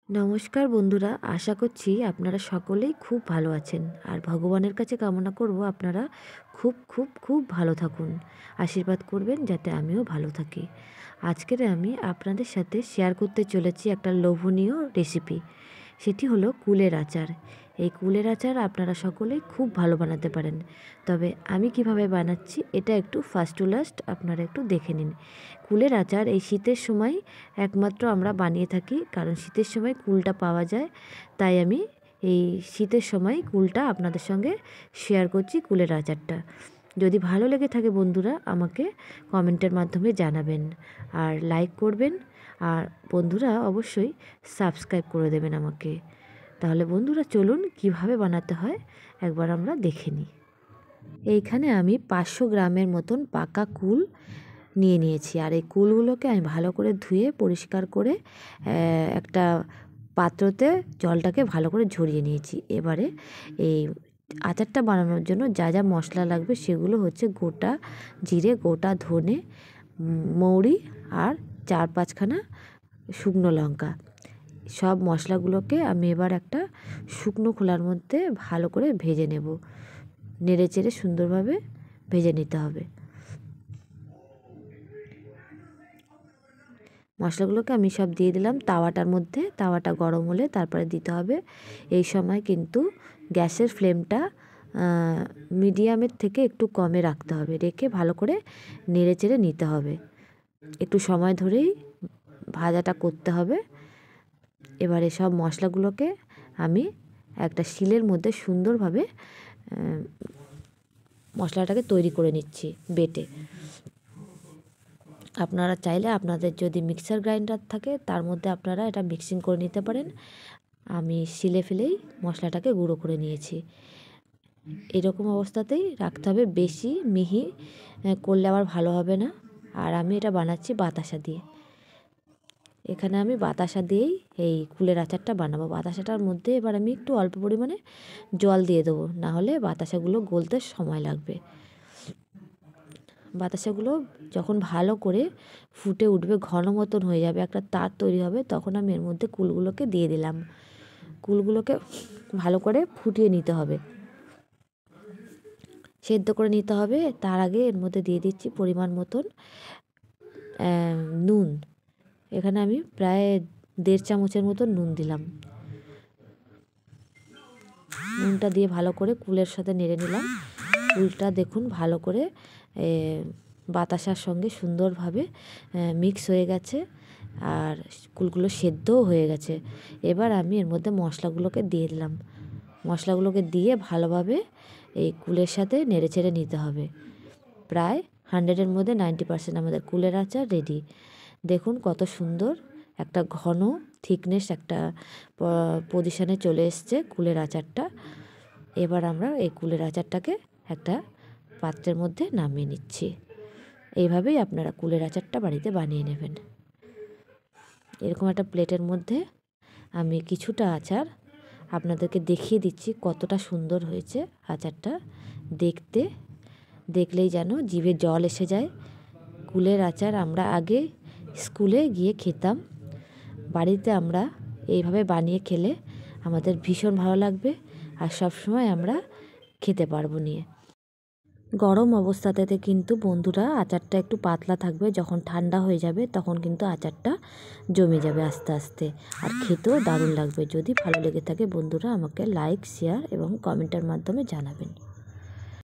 নমস্কার বন্ধুরা, আশা করছি আপনারা সকলেই খুব ভালো আছেন। আর ভগবানের কাছে কামনা করব আপনারা খুব খুব খুব ভালো থাকুন। আশীর্বাদ করবেন যাতে আমিও ভালো থাকি। আজকের আমি আপনাদের সাথে শেয়ার করতে চলেছি একটা লোভনীয় রেসিপি। সেটি হলো কুলের আচার। এই কুলের আচার আপনারা সকলেই খুব ভালো বানাতে পারেন। তবে আমি কিভাবে বানাচ্ছি এটা একটু ফার্স্ট টু লাস্ট আপনারা একটু দেখে নিন। কুলের আচার এই শীতের সময় একমাত্র আমরা বানিয়ে থাকি, কারণ শীতের সময় কুলটা পাওয়া যায়। তাই আমি এই শীতের সময় কুলটা আপনাদের সঙ্গে শেয়ার করছি, কুলের আচারটা। যদি ভালো লেগে থাকে বন্ধুরা আমাকে কমেন্টের মাধ্যমে জানাবেন, আর লাইক করবেন, আর বন্ধুরা অবশ্যই সাবস্ক্রাইব করে দেবেন আমাকে। তাহলে বন্ধুরা চলুন কিভাবে বানাতে হয় একবার আমরা দেখে নিই। এইখানে আমি 500 গ্রামের মতন পাকা কুল নিয়ে নিয়েছি। আর এই কুলগুলোকে আমি ভালো করে ধুয়ে পরিষ্কার করে একটা পাত্রতে জলটাকে ভালো করে ঝরিয়ে নিয়েছি। এবারে এই আচারটা বানানোর জন্য যা যা মশলা লাগবে সেগুলো হচ্ছে গোটা জিরে, গোটা ধনে, মৌরি আর 4-5খানা শুকনো লঙ্কা। সব মশলাগুলোকে আমি এবার একটা শুকনো খোলার মধ্যে ভালো করে ভেজে নেব। নেড়ে চেড়ে সুন্দরভাবে ভেজে নিতে হবে। মশলাগুলোকে আমি সব দিয়ে দিলাম তাওয়াটার মধ্যে। তাওয়াটা গরম হলে তারপরে দিতে হবে। এই সময় কিন্তু গ্যাসের ফ্লেমটা মিডিয়ামের থেকে একটু কমে রাখতে হবে, রেখে ভালো করে নেড়ে চেড়ে নিতে হবে। একটু সময় ধরেই ভাজাটা করতে হবে। এবারে সব মশলাগুলোকে আমি একটা শিলের মধ্যে সুন্দরভাবে মশলাটাকে তৈরি করে নিচ্ছি বেটে। আপনারা চাইলে আপনাদের যদি মিক্সার গ্রাইন্ডার থাকে তার মধ্যে আপনারা এটা মিক্সিং করে নিতে পারেন। আমি শিলে ফেলেই মশলাটাকে গুঁড়ো করে নিয়েছি। এরকম অবস্থাতেই রাখতে হবে, বেশি মিহি করলে আবার ভালো হবে না। আর আমি এটা বানাচ্ছি বাতাসা দিয়ে। এখানে আমি বাতাসা দিয়েই এই কুলের আচারটা বানাবো। বাতাসাটার মধ্যে এবার আমি একটু অল্প পরিমাণে জল দিয়ে দেবো, না হলে বাতাসাগুলো গলতে সময় লাগবে। বাতাসাগুলো যখন ভালো করে ফুটে উঠবে, ঘন মতন হয়ে যাবে, একটা তার তৈরি হবে, তখন আমি এর মধ্যে কুলগুলোকে দিয়ে দিলাম। কুলগুলোকে ভালো করে ফুটিয়ে নিতে হবে, সেদ্ধ করে নিতে হবে। তার আগে এর মধ্যে দিয়ে দিচ্ছি পরিমাণ মতন নুন। এখানে আমি প্রায় 1.5 চামচের মতন নুন দিলাম। নুনটা দিয়ে ভালো করে কুলের সাথে নেড়ে নিলাম। কুলটা দেখুন ভালো করে বাতাসার সঙ্গে সুন্দরভাবে মিক্স হয়ে গেছে, আর কুলগুলো সেদ্ধও হয়ে গেছে। এবার আমি এর মধ্যে মশলাগুলোকে দিয়ে দিলাম। মশলাগুলোকে দিয়ে ভালোভাবে এই কুলের সাথে নেড়ে চেড়ে নিতে হবে। প্রায় 100-এর মধ্যে 90% আমাদের কুলের আচার রেডি। দেখুন কত সুন্দর একটা ঘন থিকনেস একটা পজিশানে চলে এসছে কুলের আচারটা। এবার আমরা এই কুলের আচারটাকে একটা পাত্রের মধ্যে নামিয়ে নিচ্ছি। এইভাবেই আপনারা কুলের আচারটা বাড়িতে বানিয়ে নেবেন। এরকম একটা প্লেটের মধ্যে আমি কিছুটা আচার আপনাদেরকে দেখিয়ে দিচ্ছি কতটা সুন্দর হয়েছে আচারটা দেখতে। দেখলেই যেন জিভে জল এসে যায়। কুলের আচার আমরা আগে স্কুলে গিয়ে খেতাম, বাড়িতে আমরা এইভাবে বানিয়ে খেলে আমাদের ভীষণ ভালো লাগবে, আর সবসময় আমরা খেতে পারবো নিয়ে। গরম অবস্থাতে কিন্তু বন্ধুরা আচারটা একটু পাতলা থাকবে, যখন ঠান্ডা হয়ে যাবে তখন কিন্তু আচারটা জমে যাবে আস্তে আস্তে, আর খেতেও দারুণ লাগবে। যদি ভালো লেগে থাকে বন্ধুরা আমাকে লাইক, শেয়ার এবং কমেন্টের মাধ্যমে জানাবেন।